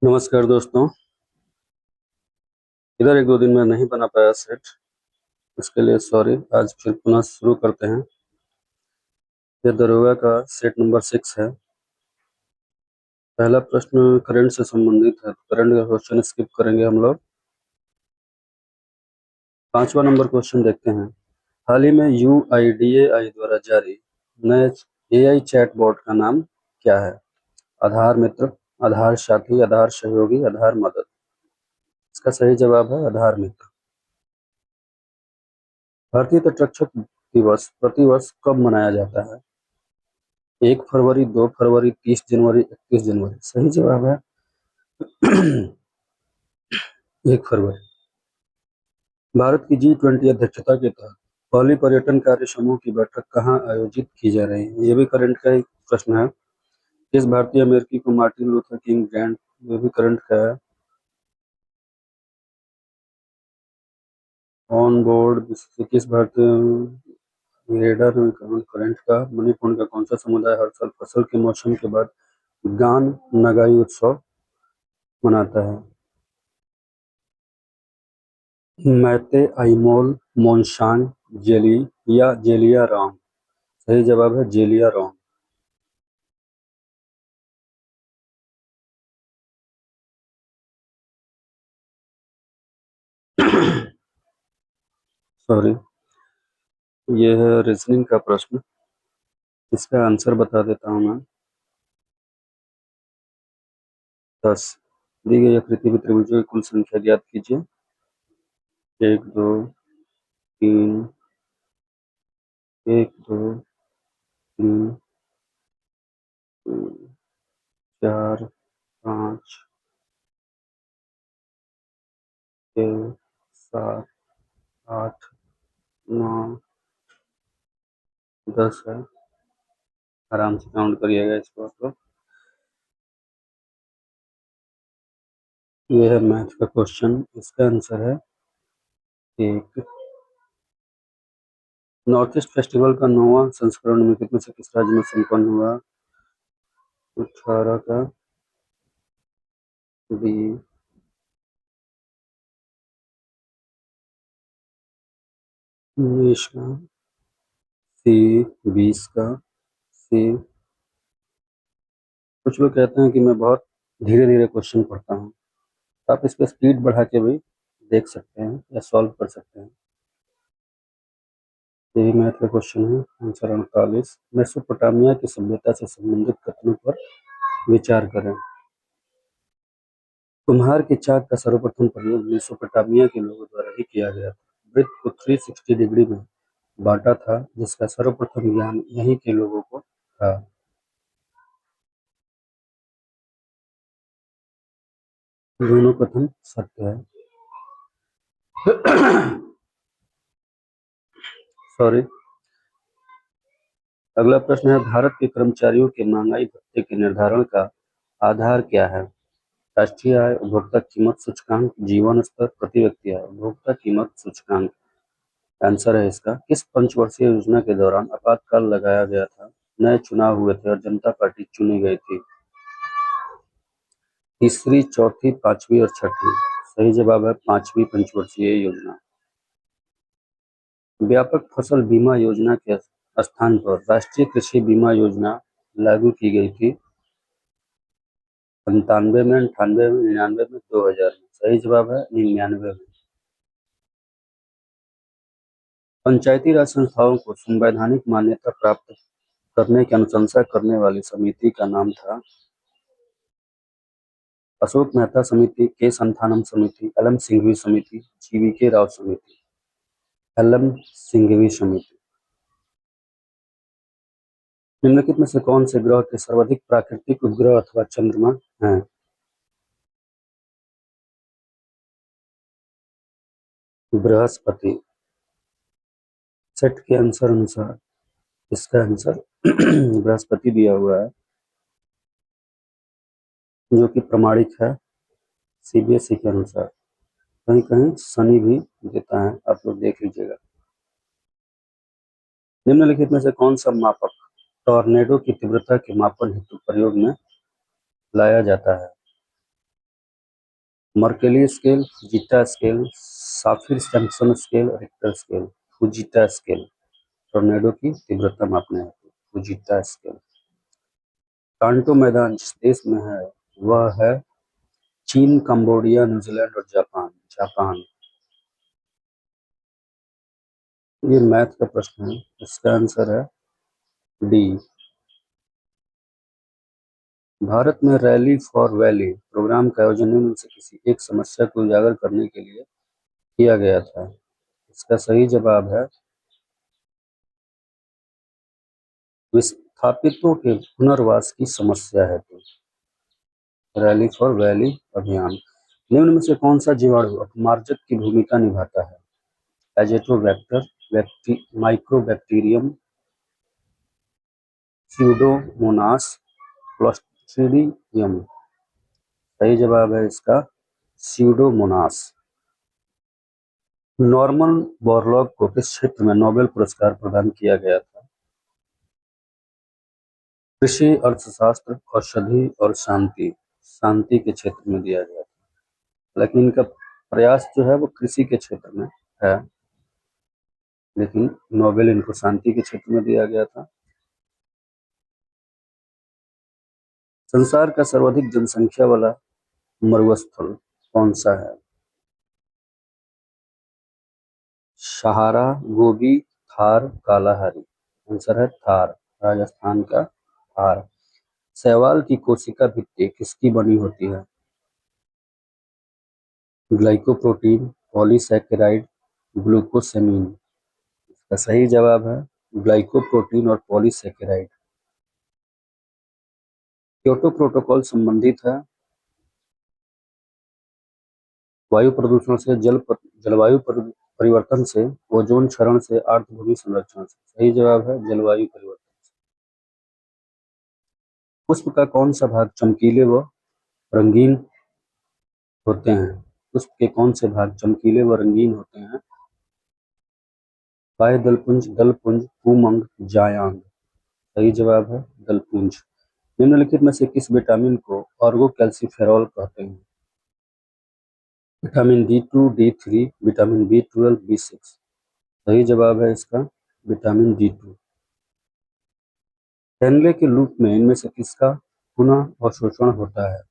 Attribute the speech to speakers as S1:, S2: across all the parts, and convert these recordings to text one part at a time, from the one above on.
S1: नमस्कार दोस्तों। इधर एक दो दिन में नहीं बना पाया सेट, इसके लिए सॉरी। आज फिर पुनः शुरू करते हैं। ये दरोगा का सेट नंबर 6 है। पहला प्रश्न करंट से संबंधित है, तो करंट का क्वेश्चन स्किप करेंगे हम लोग। 5वां नंबर क्वेश्चन देखते हैं। हाल ही में UIDAI द्वारा जारी नए AI चैटबॉट का नाम क्या है? आधार मित्र, आधार साथी, आधार सहयोगी, आधार मदद। इसका सही जवाब है आधार मित्र। भारतीय तटरक्षक दिवस प्रतिवर्ष कब मनाया जाता है? 1 फरवरी, 2 फरवरी, 30 जनवरी, 31 जनवरी। सही जवाब है 1 फरवरी। भारत की G20 अध्यक्षता के तहत पहली पर्यटन कार्य समूह की बैठक कहाँ आयोजित की जा रही है? ये भी करंट का ही प्रश्न है। किस भारतीय अमेरिकी को मार्टिन लूथर किंग ग्रैंड, ये भी करंट का है। ऑन बोर्ड किस भारतीय रेडर करंट का। मणिपुर का कौन सा समुदाय हर साल फसल के मौसम के बाद गान नगाई उत्सव मनाता है? मैते, आइमोल, मोनशान, जेली या जेलिया राम। सही जवाब है जेलिया राम। सॉरी, ये है रीजनिंग का प्रश्न। इसका आंसर बता देता हूँ मैं। 10। दी गई आकृति में त्रिभुजों की कुल संख्या ज्ञात कीजिए। 1 2 3, 1 2 3 4 5 6 7 8 9 10 है। आराम से काउंट करिएगा इसको आप लोग। ये है मैथ का क्वेश्चन। इसका आंसर है 1। नॉर्थ ईस्ट फेस्टिवल का 9वां संस्करण निम्नलिखित में से किस राज्य में संपन्न हुआ? 18 का बी, 19 का सी, 20 का सी। कुछ लोग कहते हैं कि मैं बहुत धीरे धीरे क्वेश्चन पढ़ता हूँ, तो आप इस पर स्पीड बढ़ा के भी देख सकते हैं या सॉल्व कर सकते हैं। यही मैथ का क्वेश्चन है। आंसर 39। मेसोपोटामिया की सभ्यता से संबंधित कथनों पर विचार करें। कुम्हार की चाक का सर्वप्रथम प्रयोग मेसोपोटामिया के लोगों द्वारा ही किया गया था। वृत्त को 360 डिग्री में बांटा था, जिसका सर्वप्रथम ज्ञान यहीं के लोगों को था। दोनों कथन सत्य है। सॉरी। अगला प्रश्न है, भारत के कर्मचारियों के महंगाई भत्ते के निर्धारण का आधार क्या है? राष्ट्रीय आय, उपभोक्ता कीमत सूचकांक, जीवन स्तर, प्रति व्यक्ति आय। उपभोक्ता कीमत सूचकांक आंसर है इसका। किस पंचवर्षीय योजना के दौरान आपातकाल लगाया गया था? नए चुनाव हुए थे और जनता पार्टी चुनी गई थी। तीसरी, चौथी, पांचवी और छठी। सही जवाब है पांचवी पंचवर्षीय योजना। व्यापक फसल बीमा योजना के स्थान पर राष्ट्रीय कृषि बीमा योजना लागू की गई थी। 97 में, 98 में, 99 में, 2000 में। सही जवाब है 99 में। पंचायती राज संस्थाओं को संवैधानिक मान्यता प्राप्त करने की अनुशंसा करने वाली समिति का नाम था? अशोक मेहता समिति, के संथानम समिति, एल.एम. सिंघवी समिति, जी.वी.के. राव समिति। एल.एम. सिंघवी समिति। निम्नलिखित में से कौन से ग्रह के सर्वाधिक प्राकृतिक उपग्रह अथवा चंद्रमा हैं? बृहस्पति। सेट के आंसर अनुसार इसका आंसर बृहस्पति दिया हुआ है, जो कि प्रमाणिक है सीबीएसई के अनुसार। कहीं कहीं शनि भी देता है, आप लोग देख लीजिएगा। निम्नलिखित में से कौन सा मापक टॉर्नेडो की तीव्रता के मापन हेतु प्रयोग में लाया जाता है? मर्केली स्केल, जीटा scale, Saffir Simpson scale, Richter scale, Fujita scale. Tornado की तीव्रता मापने हेतु फुजीटा स्केल। कांटो मैदान जिस देश में है वह है चीन, कंबोडिया, न्यूजीलैंड और जापान। जापान। ये मैथ का प्रश्न है, इसका आंसर है डी। भारत में रैली फॉर वैली प्रोग्राम का आयोजन निम्न में से किसी एक समस्या को उजागर करने के लिए किया गया था। इसका सही जवाब है विस्थापितों के पुनर्वास की समस्या है। तो रैली फॉर वैली अभियान। निम्न में से कौन सा जीवाणु अपमार्जक की भूमिका निभाता है? Azotobacter, mycobacterium, Pseudomonas, clostridium. सही जवाब है इसका स्यूडोमोनास। नॉर्मन बोरलॉग को किस क्षेत्र में नोबेल पुरस्कार प्रदान किया गया था? कृषि, अर्थशास्त्र, औषधि और शांति। शांति के क्षेत्र में दिया गया था, लेकिन इनका प्रयास जो है वो कृषि के क्षेत्र में है, लेकिन नोबेल इनको शांति के क्षेत्र में दिया गया था। संसार का सर्वाधिक जनसंख्या वाला मरुस्थल कौन सा है? सहारा, गोबी, थार, कालाहारी। आंसर है थार, राजस्थान का थार। शैवाल की कोशिका भित्ति किसकी बनी होती है? Glycoprotein, polysaccharide, glucosamine. इसका सही जवाब है ग्लाइकोप्रोटीन और पॉलीसैकेराइड। क्योटो प्रोटोकॉल संबंधित है वायु प्रदूषण से, जलवायु परिवर्तन से, ओजोन क्षरण से, आर्द्रभूमि संरक्षण से। सही जवाब है जलवायु परिवर्तन। पुष्प का कौन सा भाग चमकीले व रंगीन होते हैं? पुष्प के कौन से भाग चमकीले व रंगीन होते हैं? बाह्य दलपुंज, दलपुंज, पुंमंग, जायांग। सही जवाब है दलपुंज। निम्नलिखित में से किस विटामिन को ऑर्गोकैल्सिफेरॉल कहते हैं? Vitamin D2, D3, vitamin B12, B6। सही जवाब है इसका विटामिन D2। हेनले के लूप में इनमें से किसका पुनः अवशोषण होता है?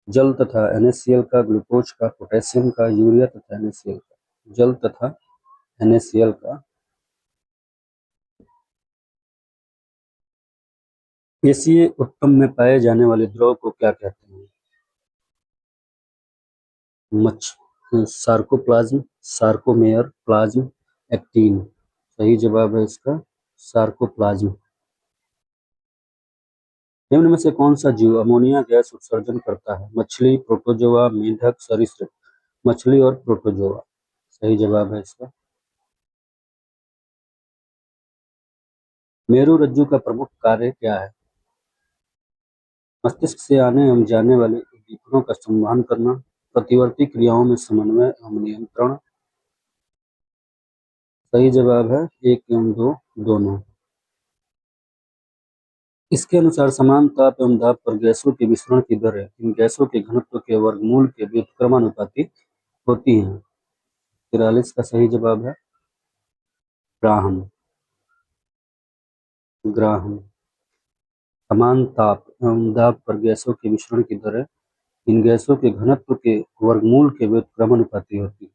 S1: जल तथा NaCl का, ग्लूकोज का, पोटेशियम का, यूरिया तथा NaCl का। जल तथा NaCl का। एसीय उत्तम में पाए जाने वाले द्रव को क्या कहते हैं? Sarcoplasm, sarcomere, plasm, actin. सही जवाब है इसका सार्कोप्लाज्म। निम्न में से कौन सा जीव अमोनिया गैस उत्सर्जन करता है? मछली, प्रोटोजोआ, मेंढक, सरीसृप। मछली और प्रोटोजोआ। सही जवाब है इसका। मेरुरज्जु का प्रमुख कार्य क्या है? मस्तिष्क से आने एवं जाने वाले उद्दीपनों का संवहन करना, प्रतिवर्ती क्रियाओं में समन्वय एवं नियंत्रण। सही जवाब है 1 एवं 2 दोनों। इसके अनुसार समान ताप एवं दाब पर गैसों के विसरण की दरें इन गैसों के घनत्व के वर्गमूल के व्युत्क्रमानुपाती होती हैं। 43 का सही जवाब है ग्राहम। ग्राहम। समान ताप एवं दाब पर गैसों के विसरण की दरें इन गैसों के घनत्व के वर्गमूल के व्युत्क्रमानुपाती होती है।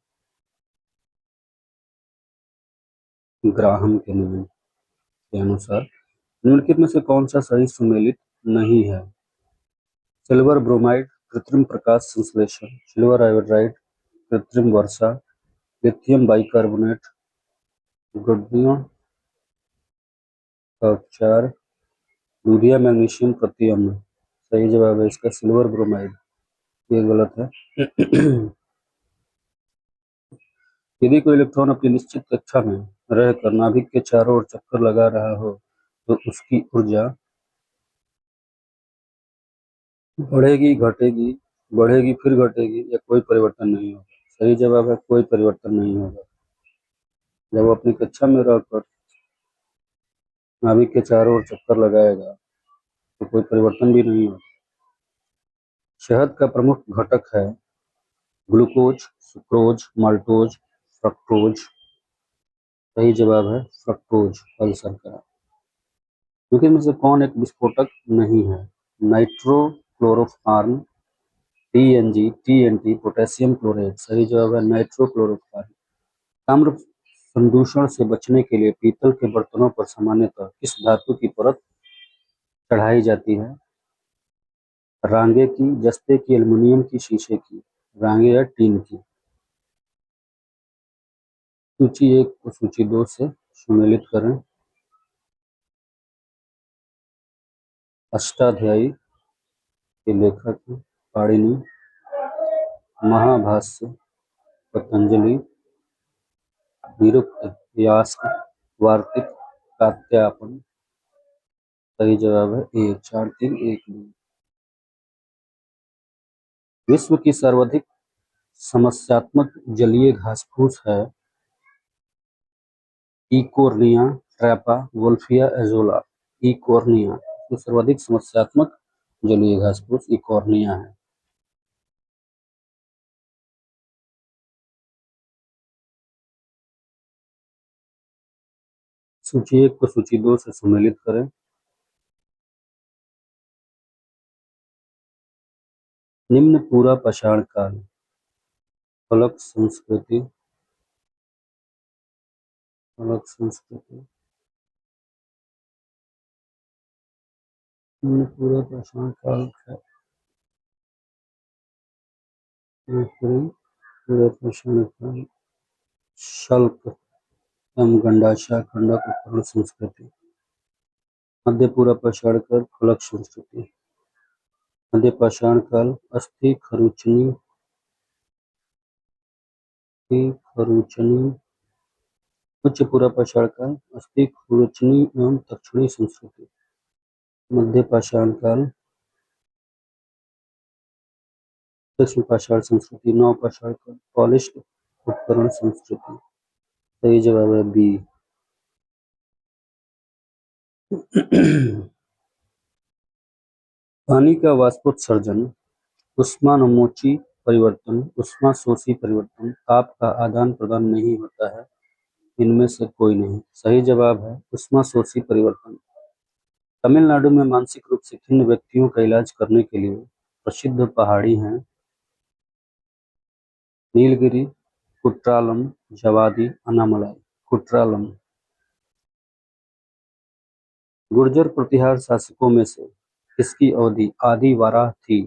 S1: ग्राहम के नियम के अनुसार निम्नलिखित में से कौन सा सही सुमेलित नहीं है? सिल्वर ब्रोमाइड, कृत्रिम प्रकाश संश्लेषण, सिल्वर आयोडाइड, कृत्रिम वर्षा, लिथियम बाइकार्बोनेट, गुठलियों का उपचार, यूरिया मैग्नीशियम प्रत्यम्ल। सही जवाब है इसका सिल्वर ब्रोमाइड। ये गलत है। यदि कोई इलेक्ट्रॉन अपनी निश्चित कक्षा में रहकर नाभिक के चारों ओर चक्कर लगा रहा हो तो उसकी ऊर्जा बढ़ेगी, घटेगी, बढ़ेगी फिर घटेगी या कोई परिवर्तन नहीं होगा? सही जवाब है कोई परिवर्तन नहीं होगा। जब वो अपनी कक्षा में रहकर नाभिक के चारों ओर चक्कर लगाएगा तो कोई परिवर्तन भी नहीं होगा। शहद का प्रमुख घटक है ग्लूकोज, सुक्रोज, माल्टोज, फ्रक्टोज। सही जवाब है फ्रक्टोज, फल शर्करा। क्योंकि इनमें से कौन एक विस्फोटक नहीं है? नाइट्रोक्लोरोफॉर्म, पीएनजी, टीएनटी, पोटेशियम क्लोराइड। सही जवाब है नाइट्रोक्लोरोफॉर्म। ताम्र संदूषण से बचने के लिए पीतल के बर्तनों पर सामान्यतः किस धातु की परत चढ़ाई जाती है? रांगे की, जस्ते की, एल्युमिनियम की, शीशे की। रांगे या टीन की। सूची 1 को सूची 2 से सुमेलित करें। अष्टाध्यायी के लेखक हैं पाणिनि। महाभाष्य पतंजलि। निरुक्त, यास्क, वार्तिक, कात्यायन। सही जवाब है 1, 4, 3, 1, 2। विश्व की सर्वाधिक समस्यात्मक जलीय घासफूस है इकोर्निया, ट्रैपा, वोल्फिया, एजोला। इकोर्निया तो सर्वाधिक समस्यात्मक जलीय घासफूस इकोर्निया है। सूची 1 को सूची 2 से सम्मिलित करें। निम्न पूरा पाषाण काल। फलक संस्कृति, फलक संस्कृति। निम्न पूरा पाषाण काल है। पूरा पाषाण काल शल्क एवं गंडाशय खंडक उपकरण संस्कृति। मध्य पूरा पाषाण काल फलक संस्कृति। मध्य पाषाण काल अस्थि खरुचनी, खरुचनी। उच्च पूरा पाषाण काल अस्थि खुरचनी एवं दक्षिणी संस्कृति। मध्य पाषाण काल दक्षिण पाषाण संस्कृति। नव पाषाण काल पॉलिश्ड उपकरण संस्कृति। सही जवाब है बी। पानी का वाष्पोत्सर्जन, उष्मानुमोची परिवर्तन, उष्माशोषी परिवर्तन, ताप का आदान प्रदान नहीं होता है। इनमें से कोई नहीं। सही जवाब है उष्माशोषी परिवर्तन। तमिलनाडु में मानसिक रूप से खिन्न व्यक्तियों का इलाज करने के लिए प्रसिद्ध पहाड़ी हैं नीलगिरी, कुट्रालम, जवादी, अनामलाई। कुट्रालम। गुर्जर प्रतिहार शासकों में से किसकी अवधि आदि वाराह थी?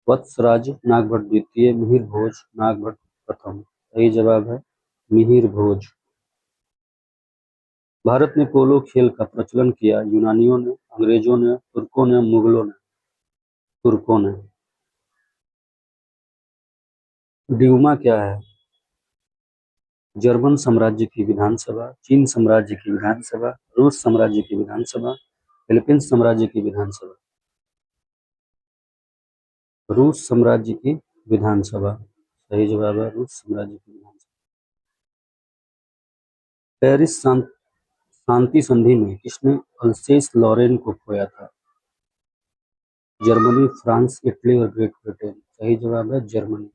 S1: वत्सराज, नागभट्ट द्वितीय, मिहिर भोज, नागभट्ट प्रथम। सही जवाब है मिहिर भोज। भारत में पोलो खेल का प्रचलन किया यूनानियों ने, अंग्रेजों ने, तुर्कों ने, मुगलों ने। तुर्कों ने। ड्यूमा क्या है? जर्मन साम्राज्य की विधानसभा, चीन साम्राज्य की विधानसभा, रूस साम्राज्य की विधानसभा, फिलीपींस साम्राज्य की विधानसभा। रूस साम्राज्य की विधानसभा। सही जवाब है रूस साम्राज्य की विधानसभा। पेरिस शांति संधि में किसने अल्सेस लॉरेन को खोया था? जर्मनी, फ्रांस, इटली और ग्रेट ब्रिटेन। सही जवाब है जर्मनी।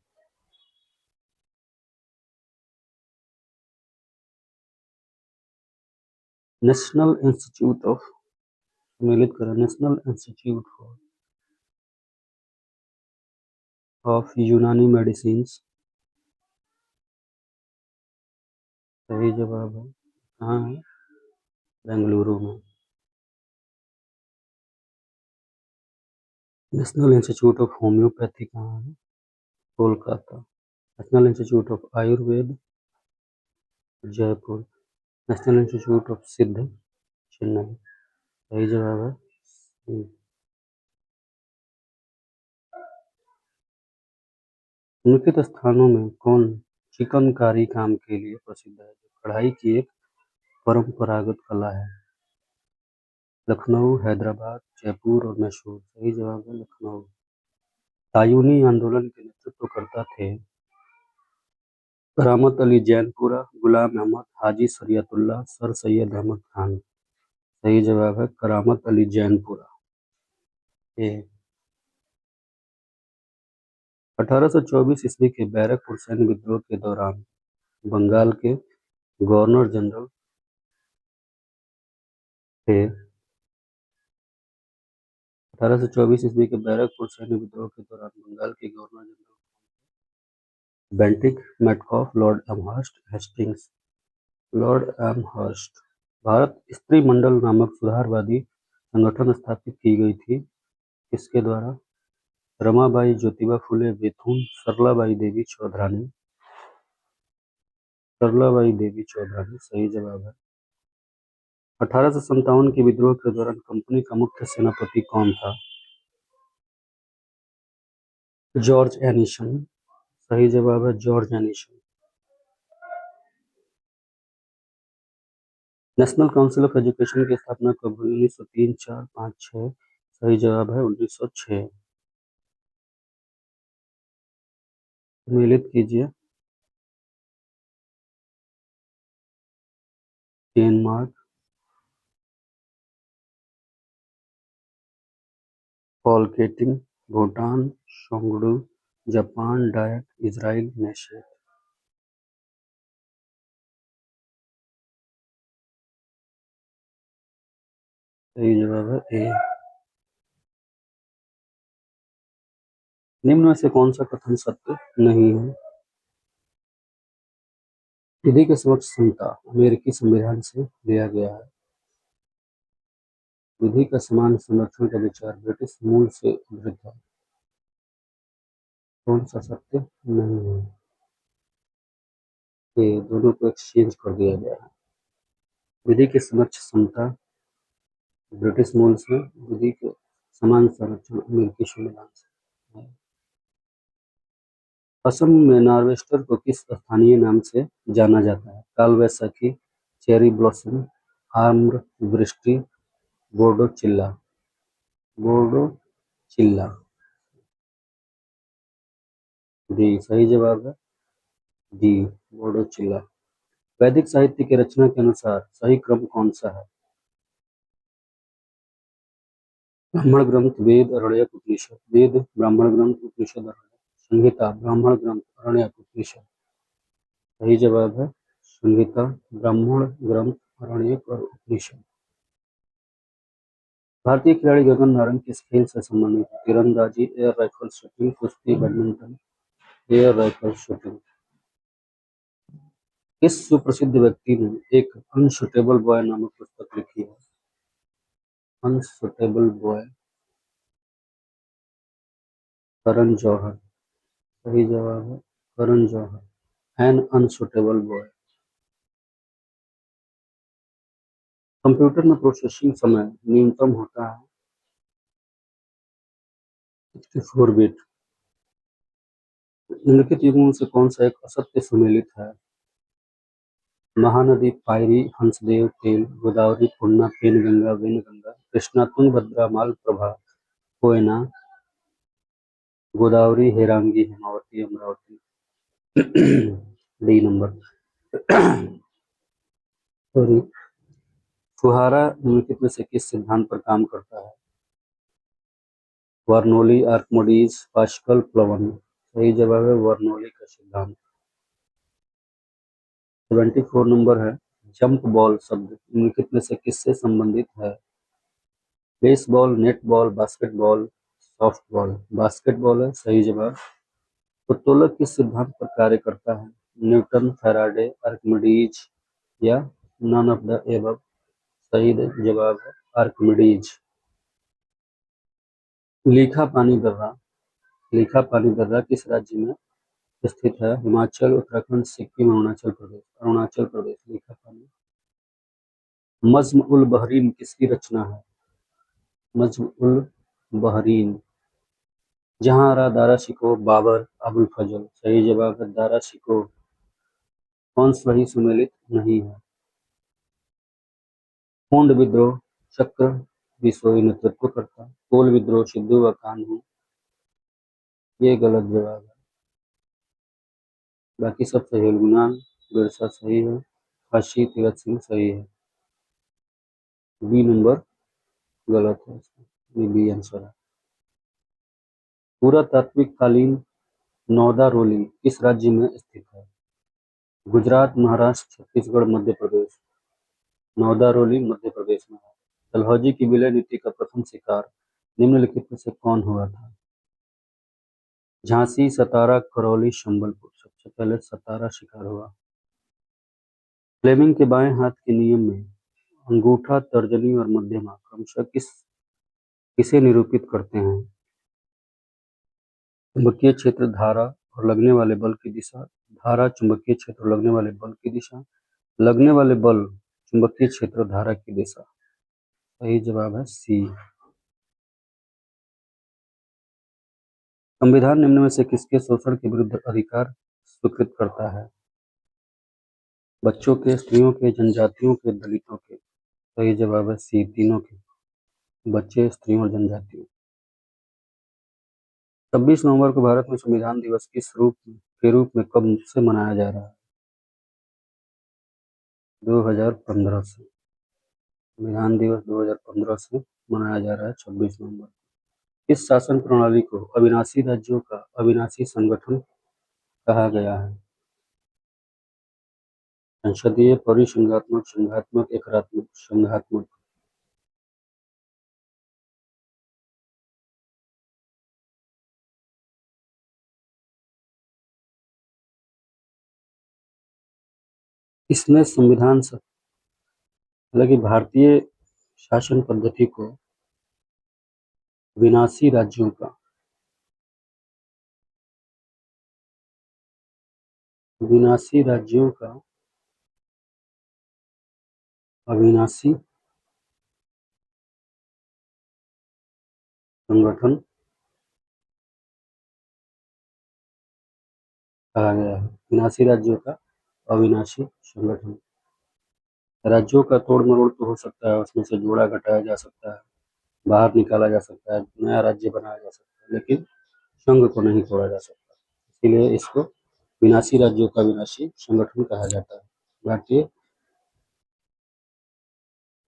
S1: नेशनल इंस्टीट्यूट ऑफ सम्मिलित करें नेशनल इंस्टीट्यूट ऑफ यूनानी मेडिसिन। सही जवाब है कहाँ है? बेंगलुरु में। नेशनल इंस्टीट्यूट ऑफ होम्योपैथी कहाँ है? Kolkata. National institute of Ayurveda Jaipur. National institute of सिद्ध चेन्नई। सही जवाब है सी। निम्नलिखित स्थानों में कौन चिकनकारी काम के लिए प्रसिद्ध है? जो कढ़ाई की एक परंपरागत कला है। लखनऊ, हैदराबाद, जयपुर और मैसूर। सही जवाब है लखनऊ। तायूनी आंदोलन के नेतृत्वकर्ता थे करामत अली जैनपुरा, गुलाम अहमद, हाजी शरियतुल्लाह, सर सैयद अहमद खान। सही जवाब है करामत अली जैनपुरा। ए। 1824 ईस्वी के बैरकपुर सैन्य विद्रोह के दौरान बंगाल के गवर्नर जनरल थे। 1824 ईस्वी के बैरकपुर सैन्य विद्रोह के दौरान बंगाल के governor general Bentinck Metcalfe, Lord Amherst Hastings. Lord Amherst. Bharat स्त्री मंडल नामक सुधारवादी संगठन स्थापित की गई थी किसके द्वारा? रमाबाई, ज्योतिबा फुले, बेथुन, सरलाबाई देवी चौधरानी। सरलाबाई देवी चौधरानी सही जवाब है। 1857 के विद्रोह के दौरान कंपनी का मुख्य सेनापति कौन था? George Ennison. सही जवाब है George Ennison. National council of education की स्थापना कब हुई? 1903, 4, 5, 6। सही जवाब है 1906। सम्मिलित कीजिए। डेनमार्क, पॉलकेटिन, भूटान, शोंगडू, जापान, डायट, इजराइल, नेशे। सही जवाब है ए। निम्न में से कौन सा कथन सत्य नहीं है? विधि के समक्ष समता अमेरिकी संविधान से लिया गया है। विधि का समान संरक्षण का विचार ब्रिटिश मूल से उद्धृत है। कौन सा सत्य नहीं है? ये दोनों को एक्सचेंज कर दिया गया है। विधि के समक्ष समता ब्रिटिश मूल से, विधि के समान संरक्षण अमेरिकी संविधान से है। असम में नार्वेस्टर को किस स्थानीय नाम से जाना जाता है? काल वैसाखी, चेरी ब्लॉसम, आम्र वृष्टि, बोडो चिल्ला। बोडो चिल्ला। डी सही जवाब है डी, बोडो चिल्ला। वैदिक साहित्य की रचना के अनुसार सही क्रम कौन सा है? ब्राह्मण ग्रंथ, वेद, अरण्यक, उपनिषद। वेद, ब्राह्मण ग्रंथ, उपनिषद, अरण्यक। संहिता, ब्राह्मण ग्रंथ, अरण्यक, उपनिषद। सही जवाब है संहिता, ब्राह्मण ग्रंथ, अरण्यक और उपनिषद। भारतीय खिलाड़ी गगन नारंग किस खेल से संबंधित है? तीरंदाजी, एयर राइफल शूटिंग, कुश्ती, बैडमिंटन। Air rifle shooting. किस सुप्रसिद्ध व्यक्ति ने एक अनशूटेबल बॉय नामक पुस्तक लिखी है? अनशूटेबल बॉय, करण जौहर। सही जवाब है Karan Johar, N अनशूटेबल boy. Computer में प्रोसेसिंग समय न्यूनतम होता है 64 बिट। निम्नलिखित युग्मों से कौन सा एक असत्य सम्मिलित है? Mahanadi, Pairi, Hansdev, Tel, Godavari, Purna, Penganga, Wainganga, Krishna, Tungabhadra, Malaprabha, Koyna, Godavari, Harangi, Hemavati, Amaravati. D number. Sorry. फुहारा निम्नलिखित में से किस सिद्धांत पर काम करता है? बर्नौली, आर्किमिडीज, पास्कल, प्लवन। सही जवाब है बर्नौली का सिद्धांत। 74 नंबर है। जंप बॉल शब्द निम्नलिखित में से किससे संबंधित है? Baseball, netball, basketball, softball. Basketball है सही जवाब। उत्तोलक किस सिद्धांत पर कार्य करता है? न्यूटन, फैराडे, आर्किमिडीज या नन ऑफ द एबव। सही जवाब है आर्किमिडीज। लीखा पानी दर्रा। लीखा पानी दर्रा किस राज्य में स्थित है? हिमाचल, उत्तराखंड, सिक्किम, अरुणाचल प्रदेश। अरुणाचल प्रदेश। लीखा पानी। नज्म उल बहरीन किसकी रचना है? नज्म उल बहरीन। जहांरा, दारा शिकोह, बाबर, अबुल फजल। सही जवाब है दारा शिकोह। कौन सही सम्मिलित नहीं है? पूंड विद्रोह चक्र बिसोई नेतृत्व करता। कोल विद्रोह सिद्धू व कान्हू। ये गलत जवाब है। बाकी सब सही है। गुनान, बिरसा सही है। काशी तीरथ सिंह सही है। बी नंबर गलत है। ये बी आंसर है। पुरातात्विक कालीन नौदारोली किस राज्य में स्थित है? गुजरात, महाराष्ट्र, छत्तीसगढ़, मध्य प्रदेश। नौदारोली मध्य प्रदेश में है। डलहौजी की विलय नीति का प्रथम शिकार निम्नलिखित में से कौन हुआ था? झांसी, सतारा, करौली, संबलपुर। सबसे पहले सतारा शिकार हुआ। फ्लेमिंग के बाएं हाथ के नियम में अंगूठा, तर्जनी और मध्यमा क्रमशः किसे निरूपित करते हैं? चुंबकीय क्षेत्र, धारा और लगने वाले बल की दिशा। धारा चुंबकीय क्षेत्र और लगने वाले बल की दिशा। लगने वाले बल चुंबकीय क्षेत्र और धारा की दिशा। सही जवाब है सी। संविधान निम्न में से किसके शोषण के विरुद्ध अधिकार स्वीकृत करता है? बच्चों के, स्त्रियों के, जनजातियों के, दलितों के। सही जवाब है सी, तीनों के। बच्चे, स्त्रियों और जनजातियों। 26 नवंबर को भारत में संविधान दिवस किस रूप में कब से मनाया जा रहा है? 2015 से। संविधान दिवस 2015 से मनाया जा रहा है 26 नवंबर। इस शासन प्रणाली को अविनाशी राज्यों का अविनाशी संगठन कहा गया है? संसदीय, परिसंघात्मक, संघात्मक, एकरात्मक। संघात्मक। इसमें संविधान से हालांकि भारतीय शासन पद्धति को विनाशी राज्यों का अविनाशी संगठन कहा गया है। विनाशी राज्यों का अविनाशी संगठन। राज्यों का तोड़ मरोड़ तो हो सकता है, उसमें से जोड़ा घटाया जा सकता है, बाहर निकाला जा सकता है, नया राज्य बनाया जा सकता है, लेकिन संघ को नहीं तोड़ा जा सकता। इसीलिए इसको विनाशी राज्यों का विनाशी संगठन कहा जाता है, भारतीय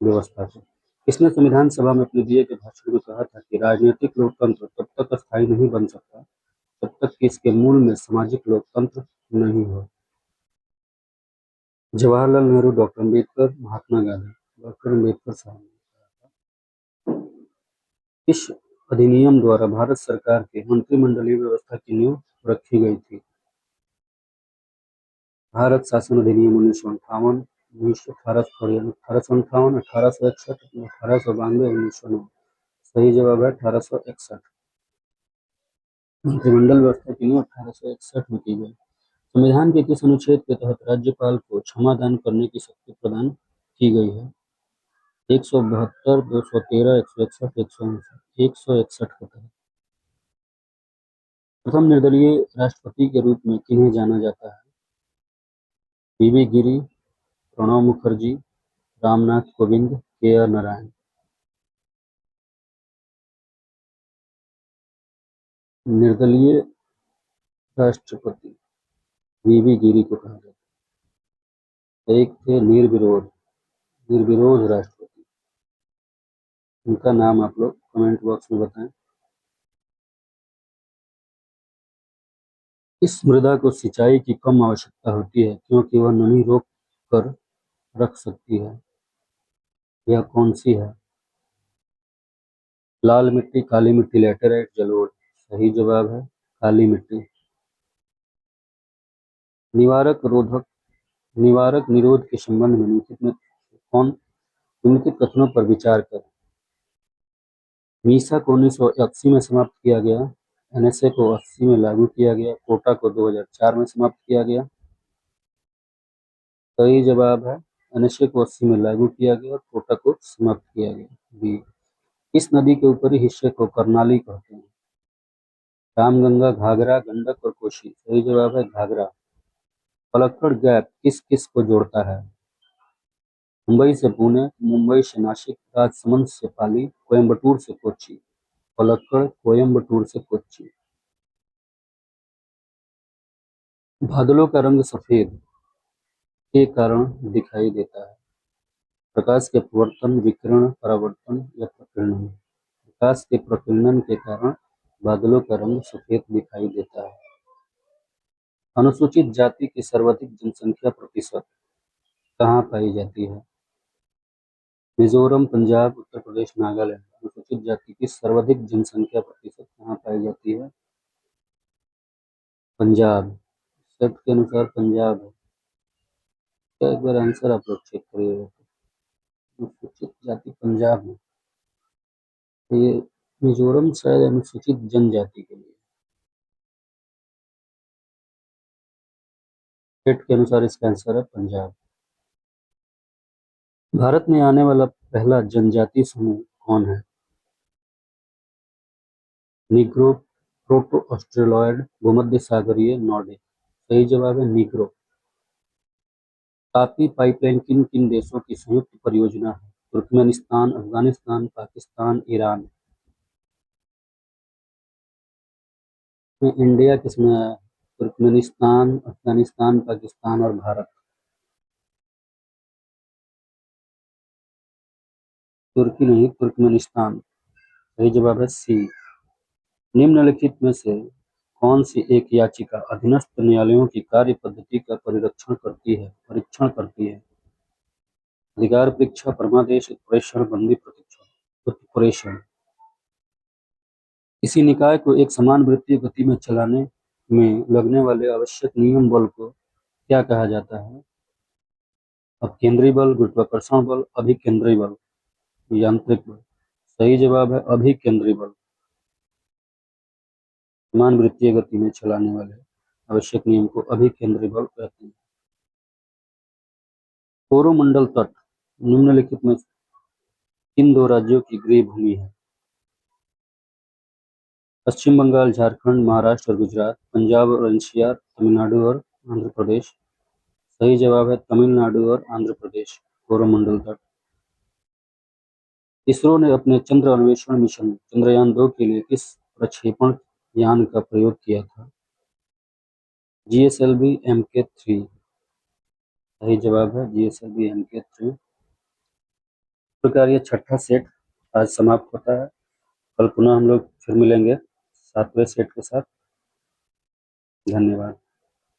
S1: व्यवस्था को। इसने संविधान सभा में अपने दिए गए भाषण में कहा था कि राजनीतिक लोकतंत्र तब तक स्थायी नहीं बन सकता जब तक कि इसके मूल में सामाजिक लोकतंत्र नहीं हो। जवाहरलाल नेहरू, डॉक्टर अम्बेडकर, महात्मा गांधी। डॉक्टर अम्बेडकर साहब ने इस अधिनियम द्वारा भारत सरकार के मंत्रिमंडलीय व्यवस्था की नींव रखी गई थी? भारत शासन अधिनियम 1958, 1858, 1861, 1892, 1909। सही जवाब है 1861। मंत्रिमंडल व्यवस्था की नींव 1861 में की गई। संविधान के किस अनुच्छेद के तहत राज्यपाल को क्षमा दान करने की शक्ति प्रदान की गई है? 172, 213, 161, 159। 161 के तहत। प्रथम निर्दलीय राष्ट्रपति के रूप में किन्हें जाना जाता है? वी गिरी, प्रणब मुखर्जी, रामनाथ कोविंद, के आर नारायण। निर्दलीय राष्ट्रपति वी गिरी को कहा जाता है। एक थे निर्विरोध राष्ट्रपति। उनका नाम आप लोग कमेंट बॉक्स में बताएं। इस मृदा को सिंचाई की कम आवश्यकता होती है क्योंकि वह नमी रोक कर रख सकती है। यह कौन सी है? लाल मिट्टी, काली मिट्टी, लैटेराइट, जलोढ़। सही जवाब है काली मिट्टी। निवारक निरोध के संबंध में निम्नलिखित कथनों पर विचार करें। मीसा को 1980 में समाप्त किया गया। एनएसए को 80 में लागू किया गया। कोटा को 2004 में समाप्त किया गया। सही जवाब है एनएसए को 80 में लागू किया गया और कोटा को समाप्त किया गया। बी। इस नदी के ऊपरी हिस्से को कर्नाली कहते हैं? रामगंगा, घाघरा, गंडक और कोसी। सही जवाब है घाघरा। पलक्कड़ गैप किस किस को जोड़ता है? मुंबई से पुणे, मुंबई से नासिक, राजसमंद से पाली, कोयम्बटूर से कोच्चि। पलक्कड़ कोयम्बटूर से कोच्चि। बादलों का रंग सफेद के कारण दिखाई देता है? प्रकाश के अपवर्तन, विकिरण, परावर्तन या प्रकीर्णन। प्रकाश के प्रकीर्णन के कारण बादलों का रंग सफेद दिखाई देता है। अनुसूचित जाति की सर्वाधिक जनसंख्या प्रतिशत कहाँ पाई जाती है? मिजोरम, पंजाब, उत्तर प्रदेश, नागालैंड। अनुसूचित जाति की सर्वाधिक जनसंख्या प्रतिशत कहाँ पाई जाती है? पंजाब। शब्द के अनुसार पंजाब है। क्या एक बार आंसर आप लोग चेक करिएगा। अनुसूचित जाति पंजाब में, तो ये मिजोरम शायद अनुसूचित जनजाति के लिए। स्टेट के अनुसार इसका आंसर है पंजाब। भारत में आने वाला पहला जनजातीय समूह कौन है? नीग्रो, प्रोटो ऑस्ट्रेलॉयड, भूमध्य सागरीय, नॉर्डिक। सही जवाब है नीग्रो। तापी पाइपलाइन किन किन देशों की संयुक्त परियोजना है? Turkmenistan, Afghanistan, Pakistan, Iran. में इंडिया किसमें आया? तुर्कमेनिस्तान, अफगानिस्तान, पाकिस्तान और भारत। तुर्की नहीं, तुर्कमेनिस्तान। सही जवाब है सी। निम्नलिखित में से कौन सी एक याचिका अधीनस्थ न्यायालयों की कार्य पद्धति का परीक्षण करती है? अधिकार परीक्षा, परमादेश, उत्प्रेषण, बंदी प्रतीक्षा। उत्प्रेषण। किसी निकाय को एक समान वृत्तीय गति में चलाने में लगने वाले आवश्यक नियम बल को क्या कहा जाता है? अपकेंद्री बल, गुरुत्वाकर्षण बल, अभिकेंद्री बल, यांत्रिक बल। सही जवाब है अभिकेंद्री बल। समान वृत्तीय गति में चलाने वाले आवश्यक नियम को अभिकेंद्री बल कहते हैं। कोरोमंडल तट निम्नलिखित में किन दो राज्यों की गृह भूमि है? पश्चिम बंगाल, झारखंड, महाराष्ट्र और गुजरात, पंजाब और एनसीआर, तमिलनाडु और आंध्र प्रदेश। सही जवाब है तमिलनाडु और आंध्र प्रदेश। कोरोमंडल तट। इसरो ने अपने चंद्र अन्वेषण मिशन चंद्रयान-2 के लिए किस प्रक्षेपण यान का प्रयोग किया था? GSLV MK3। सही जवाब है जीएसएलवी MK3। इस प्रकार ये छठा सेट आज समाप्त होता है। कल पुनः हम लोग फिर मिलेंगे 7वें सेट के साथ। धन्यवाद।